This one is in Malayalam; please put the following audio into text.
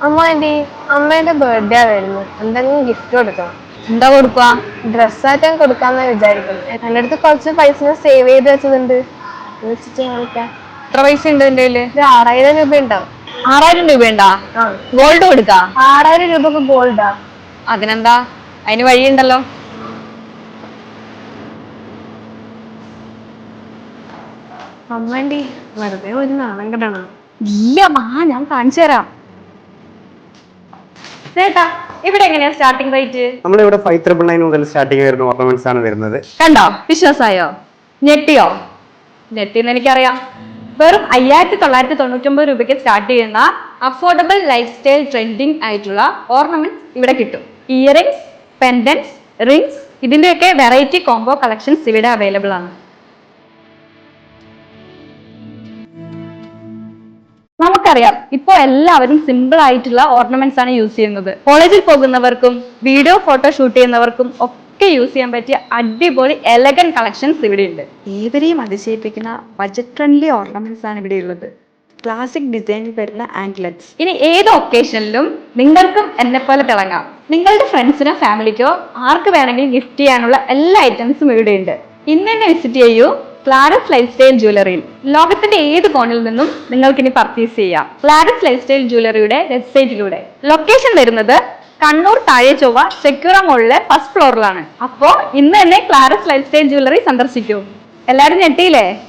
അമ്മ ആന്റി, അമ്മേന്റെ ബർത്ത്ഡേ വരുന്നു, എന്തെങ്കിലും ഗിഫ്റ്റ് കൊടുക്കണം. എന്താ കൊടുക്കുക? ഡ്രസ്സായിട്ട് കൊടുക്കാന്ന് വിചാരിക്കുന്നു. എന്റെ അടുത്ത് കുറച്ച് പൈസ സേവ് ചെയ്ത് വെച്ചതുണ്ട്, വെച്ചിട്ട് കാണിക്കാം. എത്ര പൈസ ഉണ്ട് എന്റെ കയ്യില്? ഒരു 6000 രൂപ ഉണ്ടാവും. 6000 രൂപ ഉണ്ടാ? ആ, ഗോൾഡ് കൊടുക്കാ? 6000 രൂപക്ക് ഗോൾഡാ. അതിനെന്താ, അതിന് വഴിയുണ്ടല്ലോ. അമ്മേണ്ടി വെറുതെ ഒരു നാണം കെടണം. ഇല്ല മാ, ഞാൻ കാണിച്ചു തരാം. ചേട്ടാ, ഇവിടെ എങ്ങനെയാ സ്റ്റാർട്ടിംഗ് റേറ്റ്? നമ്മളിവിടെ 5,999 മുതൽ സ്റ്റാർട്ടിംഗ് വരുന്ന ഓർണമെന്റ്സ് ആണ് വരുന്നത്. കണ്ടോ, വിശ്വാസായോ? ഞെട്ടിയോ? ഞെട്ടിന്ന് എനിക്കറിയാം. വെറും 5999 രൂപയ്ക്ക് സ്റ്റാർട്ട് ചെയ്യുന്ന അഫോർഡബിൾ ലൈഫ് സ്റ്റൈൽ ട്രെൻഡിങ് ആയിട്ടുള്ള ഓർണമെന്റ്സ് ഇവിടെ കിട്ടും. ഇയറിംഗ്സ്, പെൻഡൻസ്, റിങ്സ്, ഇതിന്റെയൊക്കെ വെറൈറ്റി കോംബോ കളക്ഷൻസ് ഇവിടെ അവൈലബിൾ ആണ്. നമുക്കറിയാം, ഇപ്പൊ എല്ലാവരും സിമ്പിൾ ആയിട്ടുള്ള ഓർണമെന്റ്സ് ആണ് യൂസ് ചെയ്യുന്നത്. കോളേജിൽ പോകുന്നവർക്കും വീഡിയോ ഫോട്ടോ ഷൂട്ട് ചെയ്യുന്നവർക്കും ഒക്കെ യൂസ് ചെയ്യാൻ പറ്റിയ അടിപൊളി എലഗൻ കളക്ഷൻസ് ഇവിടെ ഉണ്ട്. ഏവരെയും അതിശയിപ്പിക്കുന്ന ബജറ്റ് ഫ്രണ്ട്ലി ഓർണമെന്റ്സ് ആണ് ഇവിടെ ഉള്ളത്. ക്ലാസിക് ഡിസൈനിൽ വരുന്ന ആംഗ്ലറ്റ്സ്. ഇനി ഏത് ഒക്കേഷനിലും നിങ്ങൾക്കും എന്നെ പോലെ തിളങ്ങാം. നിങ്ങളുടെ ഫ്രണ്ട്സിനോ ഫാമിലിക്കോ ആർക്ക് വേണമെങ്കിലും ഗിഫ്റ്റ് ചെയ്യാനുള്ള എല്ലാ ഐറ്റംസും ഇവിടെ ഉണ്ട്. ഇന്ന് തന്നെ വിസിറ്റ് ചെയ്യൂ ക്ലാരസ് ലൈഫ് സ്റ്റൈൽ ജ്വല്ലറിയിൽ. ലോകത്തിന്റെ ഏത് കോണിൽ നിന്നും നിങ്ങൾക്ക് ഇനി പർച്ചേസ് ചെയ്യാം ക്ലാരസ് ലൈഫ് സ്റ്റൈൽ ജ്വല്ലറിയുടെ വെബ്സൈറ്റിലൂടെ. ലൊക്കേഷൻ വരുന്നത് കണ്ണൂർ താഴെ ചൊവ്വ സെക്യൂറ മോളിലെ ഫസ്റ്റ് ഫ്ലോറിലാണ്. അപ്പോ ഇന്ന് തന്നെ ക്ലാരസ് ലൈഫ് സ്റ്റൈൽ ജ്വല്ലറി സന്ദർശിക്കൂ. എല്ലാവരും ഞെട്ടിയില്ലേ?